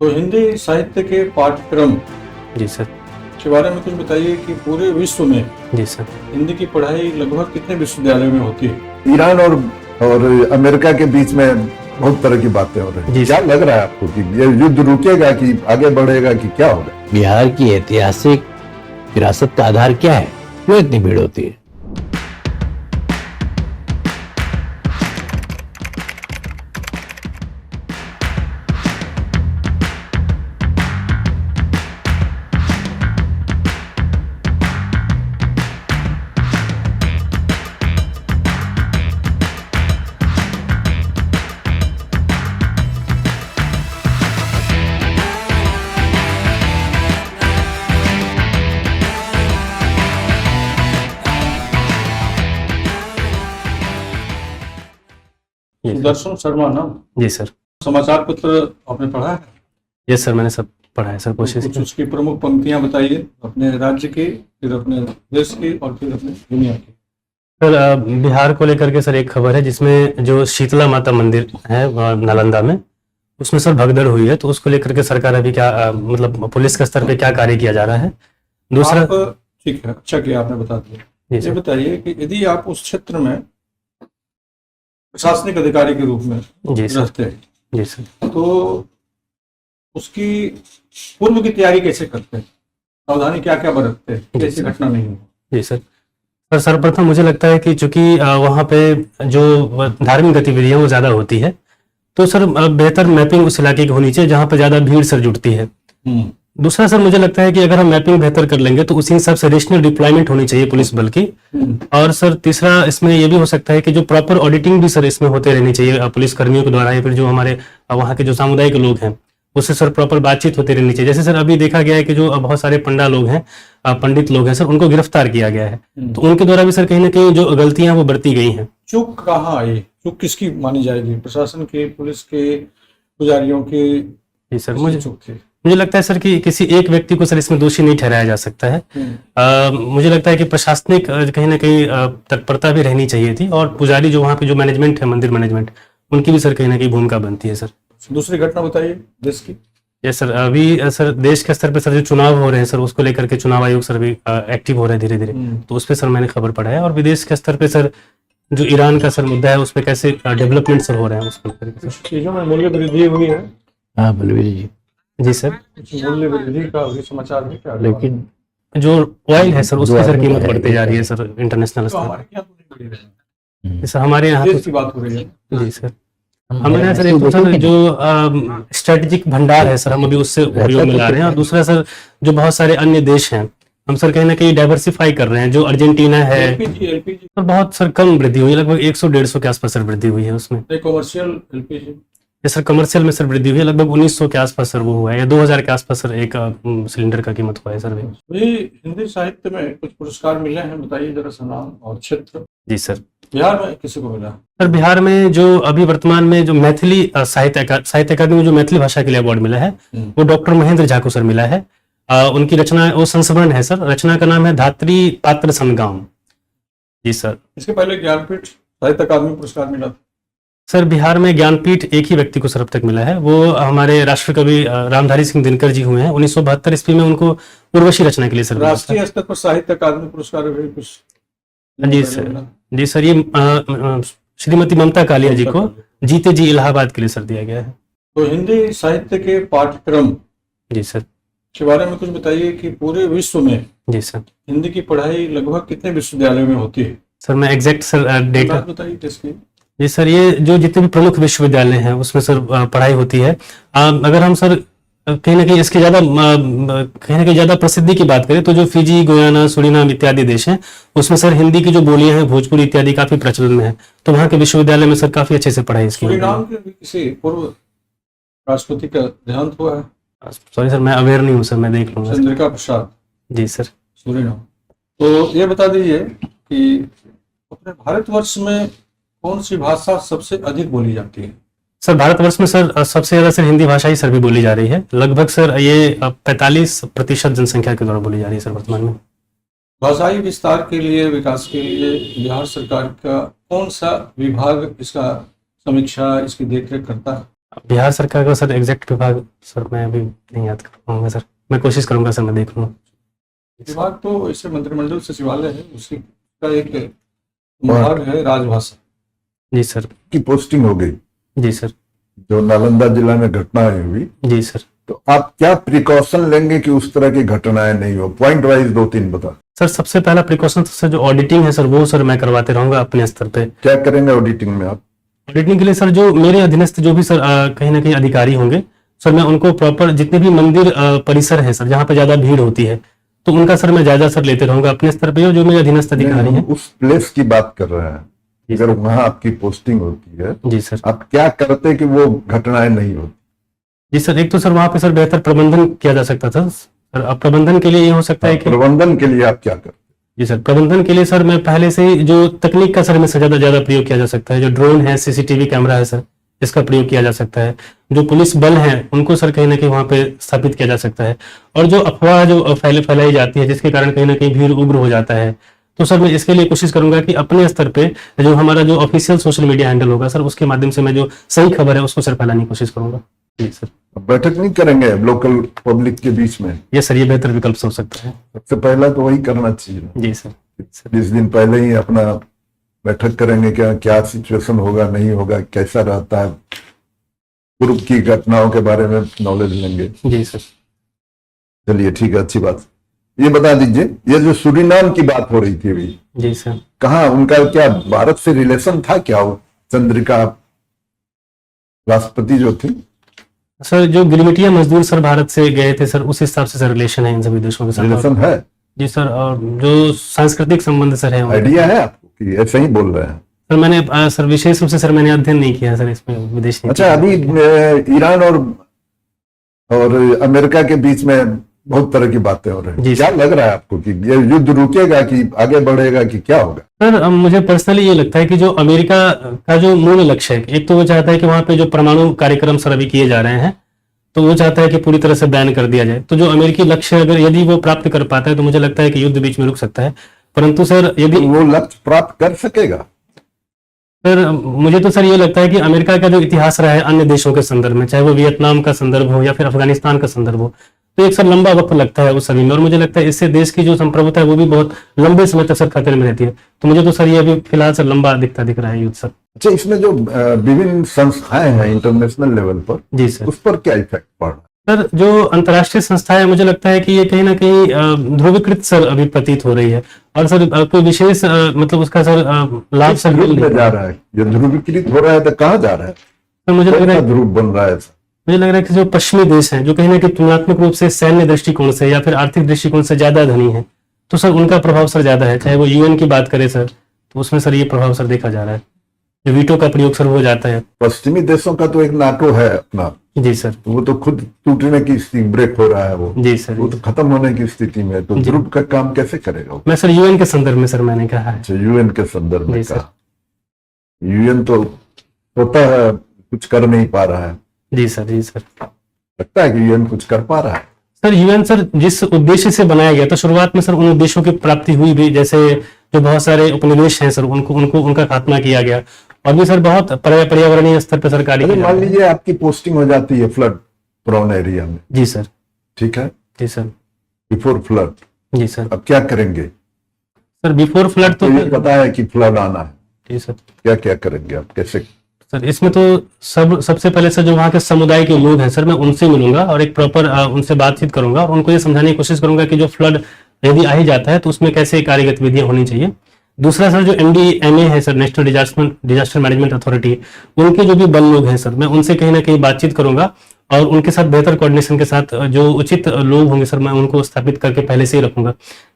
तो हिंदी साहित्य के पाठ्यक्रम जी सर। के बारे में कुछ बताइए कि पूरे विश्व में जी सर। हिंदी की पढ़ाई लगभग कितने विश्वविद्यालयों में होती है? ईरान और अमेरिका के बीच में बहुत तरह की बातें हो रही जी है। क्या लग रहा है आपको कि ये युद्ध रुकेगा कि आगे बढ़ेगा कि क्या होगा? बिहार की ऐतिहासिक विरासत का आधार क्या है? क्यों इतनी भीड़ होती है? सुदर्शन शर्मा ना, जी सर। समाचार पत्र आपने पढ़ा है? यस सर, मैंने सब पढ़ा है सर, कोशिश कुछ की। उसकी प्रमुख पंक्तियां बताइए, अपने राज्य की, फिर अपने देश की और फिर अपने दुनिया की। सर बिहार को लेकर के सर एक खबर है जिसमें जो शीतला माता मंदिर है नालंदा में, उसमें सर भगदड़ हुई है, तो उसको लेकर के सरकार अभी क्या मतलब पुलिस के स्तर पे क्या कार्य किया जा रहा है। दूसरा ठीक है, अच्छा किया आपने बता दिया। जी ये सर। बताइए कि यदि आप उस क्षेत्र में प्रशासनिक अधिकारी के रूप में जी सर। रहते हैं जी सर। तो उसकी पूर्व की तैयारी कैसे करते हैं? सावधानी क्या क्या बरतते हैं कि ऐसी घटना नहीं हो? जी सर। पर सर्वप्रथम मुझे लगता है कि चूंकि वहाँ पे जो धार्मिक गतिविधियां वो ज़्यादा होती है, तो सर बेहतर मैपिंग उस इलाके की होनी चाहिए जहाँ पे ज़्यादा भीड़ सर जुटती है। दूसरा सर मुझे लगता है कि अगर हम मैपिंग बेहतर कर लेंगे तो उसी हिसाब से रीजनल डिप्लॉयमेंट होनी चाहिए पुलिस बल की। और सर तीसरा इसमें ये भी हो सकता है कि जो प्रॉपर ऑडिटिंग भी सर इसमें होते रहनी चाहिए पुलिस कर्मियों के द्वारा, या फिर जो हमारे वहाँ के जो सामुदायिक लोग हैं उससे सर प्रॉपर बातचीत होती रहनी चाहिए। जैसे सर अभी देखा गया है कि जो बहुत सारे पंडा लोग हैं, पंडित लोग हैं सर, उनको गिरफ्तार किया गया है, तो उनके द्वारा भी सर कहीं ना कहीं जो गलतियां वो बरती गई हैं। चूक कहाँ आई? चूक किसकी मानी जाएगी? प्रशासन के, पुलिस के, पुजारियों की? जी सर, किसकी चूक थी? मुझे लगता है सर कि किसी एक व्यक्ति को सर इसमें दोषी नहीं ठहराया जा सकता है। मुझे लगता है कि प्रशासनिक कहीं ना कहीं तत्परता भी रहनी चाहिए थी, और पुजारी जो वहाँ पे जो मैनेजमेंट है, मंदिर मैनेजमेंट, उनकी भी सर कहीं ना कहीं भूमिका बनती है सर। दूसरी घटना बताइए देश की। यस सर, अभी सर देश के स्तर पे सर जो चुनाव हो रहे हैं सर, उसको लेकर के चुनाव आयोग सर भी एक्टिव हो रहा है धीरे धीरे, तो उस पर सर मैंने खबर पढ़ा है। और विदेश के स्तर पे सर जो ईरान का सर मुद्दा है, उस पर कैसे डेवलपमेंट सर हो रहे हैं उसको लेकर के सर। चीजों में मूल्य वृद्धि हुई है। हाँ बलवीर जी, जी सर। कुछ मूल्य वृद्धि का भी समाचार है क्या? लेकिन जो ऑयल है सर उसकी सर कीमत बढ़ती जा रही है सर इंटरनेशनल तो स्तर हमारे यहाँ तो नहीं बढ़ी रही। पर। सर हमारे यहाँ देश की बात हो रही है। जी सर, हमारे यहाँ सर एक तो सर जो स्ट्रेटेजिक भंडार है सर, हम अभी उससे उपयोग में ला रहे हैं। और दूसरा सर जो बहुत सारे अन्य देश हैं, हम सर कहीं ना कहीं डाइवर्सिफाई कर रहे हैं। जो अर्जेंटीना है एलपीजी सर, बहुत सर कम वृद्धि हुई है, लगभग 100-150 के आसपास सर वृद्धि हुई है उसमें। कमर्शियल एलपीजी ये सर कमर्शियल में सर वृद्धि हुई है, लगभग 1900 के आसपास सर वो हुआ है, या 2000 के आसपास सर एक सिलेंडर का कीमत हुआ है सर। भी हिंदी साहित्य में कुछ पुरस्कार मिले हैं, बताइए जरा सा नाम और क्षेत्र। जी सर। बिहार में किसी को मिला? सर बिहार में जो अभी वर्तमान में जो मैथिली साहित्य अकादमी में जो मैथिली भाषा के लिए अवार्ड मिला है, वो डॉक्टर महेंद्र झा को सर मिला है। उनकी रचना, वो संस्मरण है सर, रचना का नाम है धात्री पात्र संगाम। जी सर। इसके पहले ज्ञानपीठ साहित्य अकादमी पुरस्कार मिला था। सर बिहार में ज्ञानपीठ एक ही व्यक्ति को सर अब तक मिला है, वो हमारे राष्ट्रकवि रामधारी सिंह दिनकर जी हुए हैं। 1972 ईस्वी में उनको उर्वशी रचना के लिए सर। राष्ट्रीय स्तर पर साहित्य अकादमी पुरस्कार भी कुछ? जी सर। जी सर, ये श्रीमती ममता कालिया जी को जीते जी इलाहाबाद के लिए सर दिया गया है। तो हिंदी साहित्य के पाठ्यक्रम जी सर के बारे में कुछ बताइए कि पूरे विश्व में जी सर हिंदी की पढ़ाई लगभग कितने विश्वविद्यालयों में होती है? सर मैं एग्जैक्ट सर डेटा बताइए इसकी। जी सर, ये जो जितने भी प्रमुख विश्वविद्यालय हैं उसमें सर पढ़ाई होती है। अगर हम सर कहीं ना कहीं इसके ज्यादा प्रसिद्धि की बात करें तो जो फिजी, गुयाना, सुरीनाम इत्यादि देश हैं, उसमें सर हिंदी की जो बोलियां हैं, भोजपुरी इत्यादि काफी प्रचलन में है, तो वहाँ के विश्वविद्यालय में सर काफी अच्छे से पढ़ाई इसकी होती है। सुरीनाम के भी किसी पूर्व राष्ट्रपति का देहांत हुआ है? सॉरी सर, मैं अवेयर नहीं हूँ सर, मैं देख लूंगा। चंद्रिका प्रसाद। जी सर। सुरीनाम। तो ये बता दीजिए कि अपने भारतवर्ष में कौन सी भाषा सबसे अधिक बोली जाती है? सर भारतवर्ष में सर सबसे ज्यादा सर हिंदी भाषा ही सर भी बोली जा रही है, लगभग सर ये 45% जनसंख्या के द्वारा बोली जा रही है सर वर्तमान में। भाषाई विस्तार के लिए, विकास के लिए बिहार सरकार का कौन सा विभाग इसका समीक्षा, इसकी देखरेख करता है? बिहार सरकार का सर एग्जैक्ट विभाग सर मैं अभी नहीं याद कर पाऊंगा सर, मैं कोशिश करूंगा सर, मैं देख लूंगा। विभाग तो ऐसे मंत्रिमंडल सचिवालय है, उसी का एक विभाग है राजभाषा। जी सर। की पोस्टिंग हो गई जी सर। जो नालंदा जिला में घटनाएं हुई, जी सर। तो आप क्या प्रिकॉशन लेंगे कि उस तरह की घटनाएं नहीं हो? पॉइंट वाइज 2-3 बता। सर सबसे पहला प्रिकॉशन तो सर जो ऑडिटिंग है सर वो सर मैं करवाते रहूंगा अपने स्तर पे। क्या करेंगे ऑडिटिंग में आप? ऑडिटिंग के लिए सर जो मेरे अधीनस्थ जो भी सर कहीं ना कहीं अधिकारी होंगे सर, मैं उनको प्रॉपर जितने भी मंदिर परिसर है सर जहाँ पे ज्यादा भीड़ होती है तो उनका सर मैं जायजा सर लेते रहूंगा अपने स्तर पे, और जो मेरे अधीनस्थ अधिकारी हम हैं। उस प्लेस की बात कर रहे हैं, अगर वहां आपकी पोस्टिंग होती है जी सर। आप क्या करते कि वो घटनाएं नहीं होती? जी सर, एक तो सर वहां पे सर बेहतर प्रबंधन किया जा सकता था सर। अब प्रबंधन के लिए ये हो सकता है कि प्रबंधन के लिए आप क्या करते? जी सर, प्रबंधन के लिए सर मैं पहले से ही जो तकनीक का सर में से ज्यादा प्रयोग किया जा सकता है, जो ड्रोन है, सीसीटीवी कैमरा है सर, इसका प्रयोग किया जा सकता है। जो पुलिस बल है उनको सर कहीं ना कहीं वहां पे स्थापित किया जा सकता है। और जो अफवाह जो फैलाई जाती है जिसके कारण कहीं ना कहीं भीड़ उग्र हो जाता है, तो सर मैं इसके लिए कोशिश करूंगा कि अपने स्तर पे जो हमारा जो ऑफिशियल सोशल मीडिया हैंडल होगा सर उसके माध्यम से मैं जो सही खबर है उसको सर फैलाने की कोशिश करूंगा। जी सर। बैठक नहीं करेंगे लोकल पब्लिक के बीच में? ये सर ये बेहतर विकल्प हो सकता है। सबसे पहला तो वही करना चाहिए। जी सर। 20 दिन पहले ही अपना बैठक करेंगे, क्या क्या सिचुएशन होगा, नहीं होगा, कैसा रहता है, पूर्व की घटनाओं के बारे में नॉलेज लेंगे। जी सर। चलिए ठीक है, अच्छी बात। ये बता दीजिए, ये जो सूरीनाम की बात हो रही थी अभी, जी सर। कहाँ उनका क्या भारत से रिलेशन था क्या? वो चंद्रिका राष्ट्रपति जो थी, सर जो गिरमिटिया मजदूर सर भारत से गए थे सर उस हिसाब से सर रिलेशन है इन सभी देशों के साथ। रिलेशन है? जी सर। और जो सांस्कृतिक संबंध सर है आइडिया है आपको कि ऐसे ही बोल रहे हैं? सर मैंने सर विशेष रूप से सर मैंने अध्ययन नहीं किया सर इसमें विदेश नीति। अच्छा, अभी ईरान और अमेरिका के बीच में बहुत तरह की बातें हो रही जी हैं। क्या लग रहा है आपको कि ये युद्ध रुकेगा कि आगे बढ़ेगा कि क्या होगा? सर मुझे पर्सनली ये लगता है कि जो अमेरिका का जो मूल लक्ष्य है, एक तो वो चाहता है कि वहां पे जो परमाणु कार्यक्रम सर अभी किए जा रहे हैं तो वो चाहता है कि पूरी तरह से बैन कर दिया जाए। तो जो अमेरिकी लक्ष्य अगर यदि वो प्राप्त कर पाता है तो मुझे लगता है कि युद्ध बीच में रुक सकता है। परंतु सर यदि वो लक्ष्य प्राप्त कर सकेगा? सर मुझे तो सर ये लगता है कि अमेरिका का जो इतिहास रहा है अन्य देशों के संदर्भ में, चाहे वो वियतनाम का संदर्भ हो या फिर अफगानिस्तान का संदर्भ हो, तो एक सर लंबा वक्त लगता है उस सभी में, और मुझे लगता है इससे देश की जो संप्रभुता है वो भी बहुत लंबे समय तक सर खतरे में रहती है। तो मुझे तो सर ये अभी फिलहाल सर लंबा दिख रहा है युद्ध सर। अच्छा, इसमें जो विभिन्न संस्थाएं हैं इंटरनेशनल लेवल पर, जी सर। उस पर क्या इफेक्ट पड़ रहा है? सर जो अंतर्राष्ट्रीय संस्थाएं मुझे लगता है कि ये कहीं ना कहीं ध्रुवीकृत सर अभी प्रतीत हो रही है, और सर कोई विशेष मतलब उसका सर लाभ सर ध्रुव मिल में नहीं जा रहा है, ये ध्रुवीकृत हो रहा है तो कहाँ जा रहा है? सर मुझे लग कौन रहा सा है ध्रुव बन रहा है? मुझे लग रहा है कि जो पश्चिमी देश हैं जो कहीं ना कहीं तुलनात्मक रूप से सैन्य दृष्टिकोण से या फिर आर्थिक दृष्टिकोण से ज्यादा धनी है, तो सर उनका प्रभाव सर ज्यादा है। चाहे वो यूएन की बात करें सर तो उसमें सर ये प्रभाव सर देखा जा रहा है, जो वीटो का प्रयोग सर हो जाता है। पश्चिमी देशों का तो एक नाटो है अपना, जी सर। वो तो खुद टूटने की स्थिति, ब्रेक हो रहा है वो जी सर। वो तो खत्म होने की स्थिति में है, तो जी। ध्रुव का काम कैसे करेगा वो? मैं सर यूएन के संदर्भ में सर मैंने कहा है। अच्छा, यूएन के संदर्भ में जी सर। कहा। यूएन तो होता है, कुछ कर नहीं पा रहा है। जी सर। जी सर। लगता है कि यूएन कुछ कर पा रहा है? सर यूएन सर जिस उद्देश्य से बनाया गया था शुरुआत में सर उन उद्देश्यों की प्राप्ति हुई भी, जैसे जो बहुत सारे उपनिवेश हैं सर उनको उनका खात्मा किया गया, और भी सर बहुत पर्यावरणीय स्तर पर सरकारी। मान लीजिए आपकी पोस्टिंग हो जाती है फ्लड प्रोन एरिया में, जी सर। ठीक है, जी सर। बिफोर फ्लड, जी सर। अब क्या करेंगे? सर बिफोर फ्लड तो ये पता है कि फ्लड आना है, जी सर। क्या क्या करेंगे आप, कैसे? सर इसमें तो सबसे पहले सर जो वहाँ के समुदाय के लोग हैं सर मैं उनसे मिलूंगा और एक प्रॉपर उनसे बातचीत करूंगा और उनको ये समझाने की कोशिश करूंगा कि जो फ्लड यदि आ ही जाता है तो उसमें कैसे कार्य गतिविधियां होनी चाहिए। दूसरा सर जो एनडीएमए है sir, national disaster management authority, उनके जो भी बल लोग हैं सर मैं उनसे कहीं ना कहीं बातचीत करूंगा और उनके साथ बेहतर कोऑर्डिनेशन के साथ जो उचित लोग होंगे सर मैं उनको स्थापित करके पहले से ही रखूंगा।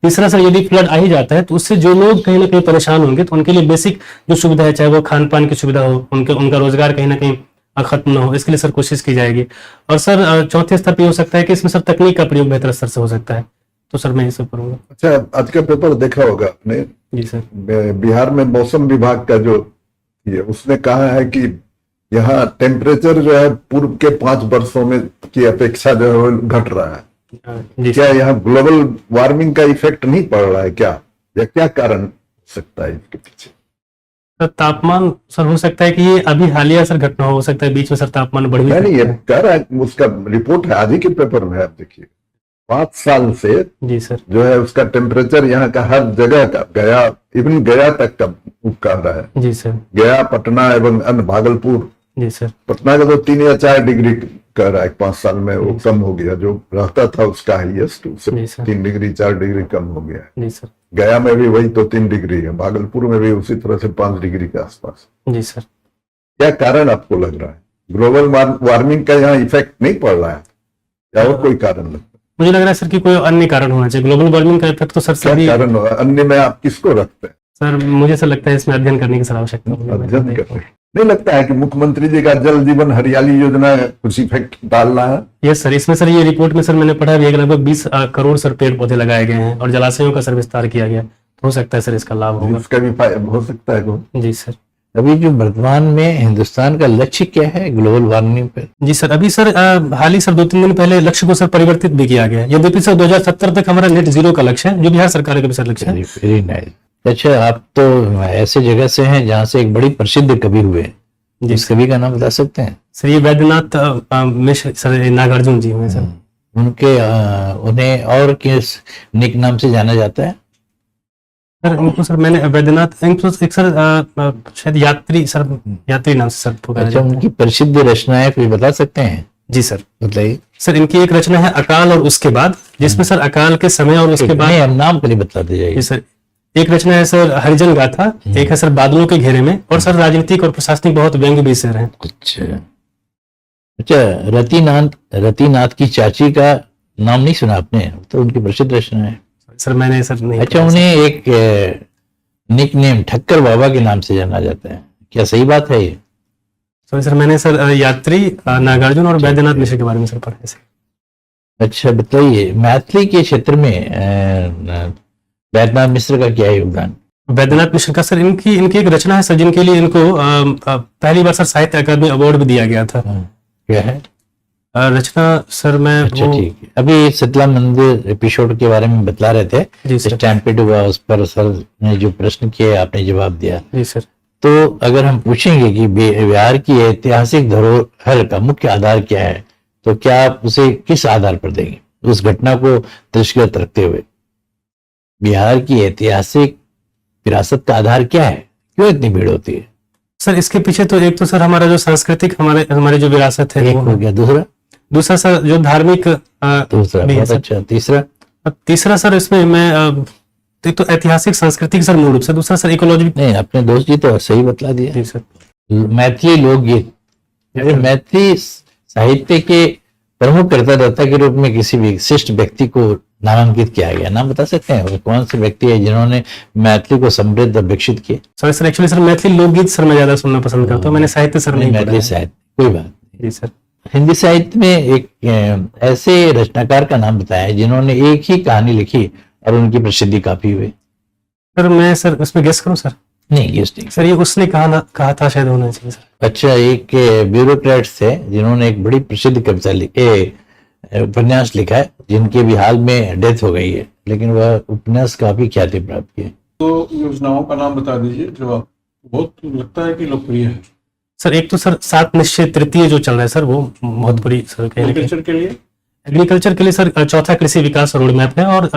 तीसरा सर यदि फ्लड आ ही जाता है तो उससे जो लोग कहीं ना कहीं परेशान होंगे तो उनके लिए बेसिक जो सुविधा है, चाहे वो खान पान की सुविधा हो, उनका रोजगार कहीं ना कहीं खत्म ना हो, इसके लिए सर कोशिश की जाएगी। और सर चौथे स्तर पर हो सकता है कि इसमें सर तकनीक का प्रयोग बेहतर स्तर से हो सकता है, तो सर मैं ये सब करूंगा। अच्छा, आज का पेपर देखा होगा आपने? जी सर। बिहार में मौसम विभाग का जो ये उसने कहा है कि यहाँ टेम्परेचर जो है पूर्व के 5 वर्षों में की अपेक्षा जो है वो घट रहा है। जी क्या यहाँ ग्लोबल वार्मिंग का इफेक्ट नहीं पड़ रहा है क्या, या क्या कारण हो सकता है इसके पीछे? सर तापमान सर हो सकता है कि ये अभी हालिया सर घटना हो सकता है, बीच में सर तापमान बढ़ भी नहीं सकता ये है। कह रहा है, उसका रिपोर्ट है आज ही के पेपर में, आप देखिए 5 साल से जी सर। जो है उसका टेम्परेचर यहाँ का हर जगह का, गया इवन गया तक का वो कह रहा है, जी सर। गया, पटना एवं अन्य भागलपुर, जी सर। पटना का तो 3 या 4 डिग्री कह रहा है 5 साल में वो कम हो गया, जो रहता था उसका हाईएस्ट उससे जी सर। 3 डिग्री 4 डिग्री कम हो गया है। जी सर। गया में भी वही तो 3 डिग्री है, भागलपुर में भी उसी तरह से 5 डिग्री के आसपास। जी सर। क्या कारण आपको लग रहा है? ग्लोबल वार्मिंग का यहाँ इफेक्ट नहीं पड़ रहा है या और कोई कारण लगता है? मुझे लग रहा है सर कि कोई अन्य कारण होना चाहिए। ग्लोबल वार्मिंग का इफेक्ट तो सर क्या सभी कारण होगा? अन्य में आप किसको रखते हैं? सर मुझे सर लगता है इसमें अध्ययन करने की सर आवश्यकता होगी। अध्ययन कर रहे हैं। नहीं लगता है कि मुख्यमंत्री जी का जल जीवन हरियाली योजना कुछ इफेक्ट डाल रहा है? यस सर, इसमें सर ये रिपोर्ट में सर मैंने पढ़ा भी है कि लगभग 20 करोड़ सर पेड़ पौधे लगाए गए हैं और जलाशयों का सर विस्तार किया गया। हो सकता है सर इसका लाभ होगा। इसका भी हो सकता है को? जी सर। अभी जो वर्तमान में हिंदुस्तान का लक्ष्य क्या है ग्लोबल वार्मिंग पर? जी सर, अभी सर हाल ही सर 2-3 दिन पहले लक्ष्य को सर परिवर्तित भी किया गया है। यद्यपि सर 2070 तक हमारा नेट जीरो का लक्ष्य है, जो बिहार सरकार का भी सर लक्ष्य है। Very nice. अच्छा, आप तो ऐसे जगह से हैं जहाँ से एक बड़ी प्रसिद्ध कवि हुए, जिस कवि का नाम बता सकते हैं? सर ये वैद्यनाथ मिश्र सर, नागार्जुन जी हुए सर। उनके उन्हें और किस निक नाम से जाना जाता है? सर इनको सर मैंने वैद्यनाथ इनको एक सर शायद यात्री नाम से सर पुकारा अच्छा, जाता है। उनकी प्रसिद्ध रचनाएं कोई बता सकते हैं? जी सर। बताइए सर इनकी एक रचना है अकाल और उसके बाद, जिसमें सर अकाल के समय और उसके बाद। नहीं, हम नाम के लिए बताते जाइए। जी सर, एक रचना है सर हरिजन गाथा, एक है सर बादलों के घेरे में, और सर राजनीतिक और प्रशासनिक बहुत व्यंग्य भी सर हैं। अच्छा अच्छा, रतिनाथ की चाची का नाम नहीं सुना आपने? तो उनकी प्रसिद्ध रचना है। सर मैंने सर नहीं। अच्छा, उन्हें एक निक नेम ठक्कर बाबा के नाम से जाना जाता है, क्या सही बात है ये? सर मैंने सर यात्री नागार्जुन और वैद्यनाथ मिश्र के बारे में सर पढ़ा है सर। अच्छा बताइए, मैथिली के क्षेत्र में वैद्यनाथ मिश्र का क्या योगदान? वैद्यनाथ मिश्र का सर इनकी एक रचना है सर, जिनके लिए इनको पहली बार सर साहित्य अकादमी अवार्ड भी दिया गया था। क्या है रचना सर? मैं अच्छा ठीक है, अभी शीतला मंदिर एपिसोड के बारे में बतला रहे थे, जी सर। स्टैम्पेड हुआ, उस पर सर ने जो प्रश्न किए आपने जवाब दिया। जी सर। तो अगर हम पूछेंगे कि बिहार की ऐतिहासिक धरोहर का मुख्य आधार क्या है, तो क्या आप उसे किस आधार पर देंगे? उस घटना को दृष्टिगत रखते हुए बिहार की ऐतिहासिक विरासत का आधार क्या है? क्यों इतनी भीड़ होती है? सर इसके पीछे तो एक तो सर हमारा जो सांस्कृतिक हमारी जो विरासत है एक वो हो है। गया, दूसरा सर जो धार्मिक दूसरा भी है बहुत सर। अच्छा, तीसरा सर इसमें मैं एक तो ऐतिहासिक सांस्कृतिक सर मूल रूप से, दूसरा सर इकोलॉजी। नहीं, अपने दोस्त जी तो सही बतला दिया। जी सर। मैथिली लोकगीत, मैथिली साहित्य के प्रमुख कर्ता के रूप में किसी विशिष्ट व्यक्ति को नामांकित किया गया, नाम बता सकते हैं? वो कौन से व्यक्ति है जिन्होंने मैथिली को समृद्ध और विकसित किया? सर एक्चुअली सर मैथिली लोकगीत सर मैं ज्यादा सुनना पसंद करता हूँ, मैंने साहित्य सर नहीं पढ़ा मैथिली है। साहित्य, कोई बात नहीं। जी सर। हिंदी साहित्य में एक ऐसे रचनाकार का नाम बताया जिन्होंने एक ही कहानी लिखी और उनकी प्रसिद्धि काफी हुई। सर मैं सर उसमें गेस करूं सर? नहीं, गेस नहीं। सर ये उसने कहा था शायद होना चाहिए सर। अच्छा, एक ब्यूरोक्रेट्स थे जिन्होंने एक बड़ी प्रसिद्ध कविता उपन्यास लिखा है, जिनके भी हाल में डेथ हो गई है, लेकिन वह उपन्यास काफी ख्याति प्राप्त किए। तो योजनाओं का नाम बता दीजिए जो आप बहुत लगता है कि लोकप्रिय है। सर एक तो सर 7 निश्चय तृतीय जो चल रहा है सर, वो बहुत बड़ी सर एग्रीकल्चर के लिए एग्रीकल्चर के लिए सर चौथा कृषि विकास रोड मैप है, और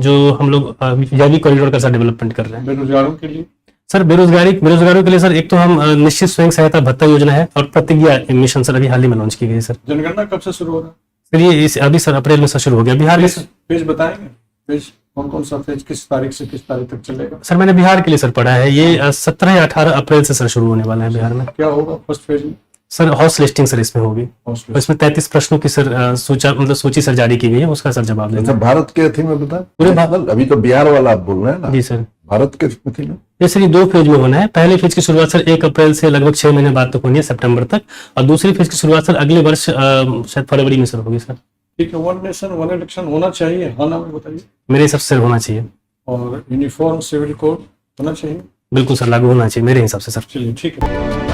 जो हम लोग जैविक कॉरिडोर का सर डेवलपमेंट कर रहे हैं। बेरोजगारों के लिए सर बेरोजगारों के लिए सर एक तो हम निश्चित स्वयं सहायता भत्ता योजना है, और प्रतिज्ञा मिशन सर अभी हाल ही में लॉन्च की गई है सर। जनगणना कब से शुरू होगा? सर ये अभी सर अप्रैल में सर शुरू हो गया बिहार में। पेज बताएंगे, पेज कौन सा पेज किस तारीख से किस तारीख तक चलेगा? सर मैंने बिहार के लिए सर पढ़ा है, ये 17 या 18 अप्रैल से सर शुरू होने वाला है बिहार में। क्या होगा फर्स्ट पेज में? सर हाउस लिस्टिंग सर इसमें होगी, और इसमें 33 प्रश्नों की सर सूची सर जारी की गई है, उसका सर जवाब देना। अच्छा, भारत के थी में बता पूरे अभी तो बिहार वाला आप बोल रहे हैं ना? जी सर। भारत के थी में ये सर ये 2 फेज में होना है। पहले फेज की शुरुआत सर 1 अप्रैल से लगभग 6 महीने बाद तक होनी है, सितंबर तक, और दूसरी फेज की शुरुआत सर अगले वर्ष शायद फरवरी में सर होगी सर। ठीक है, 1 नेशन 1 इलेक्शन होना चाहिए, हाँ ना में बताइए। मेरे हिसाब से होना चाहिए। और यूनिफॉर्म सिविल कोड होना चाहिए। बिल्कुल सर, लागू होना चाहिए मेरे हिसाब से सर। चलिए ठीक है।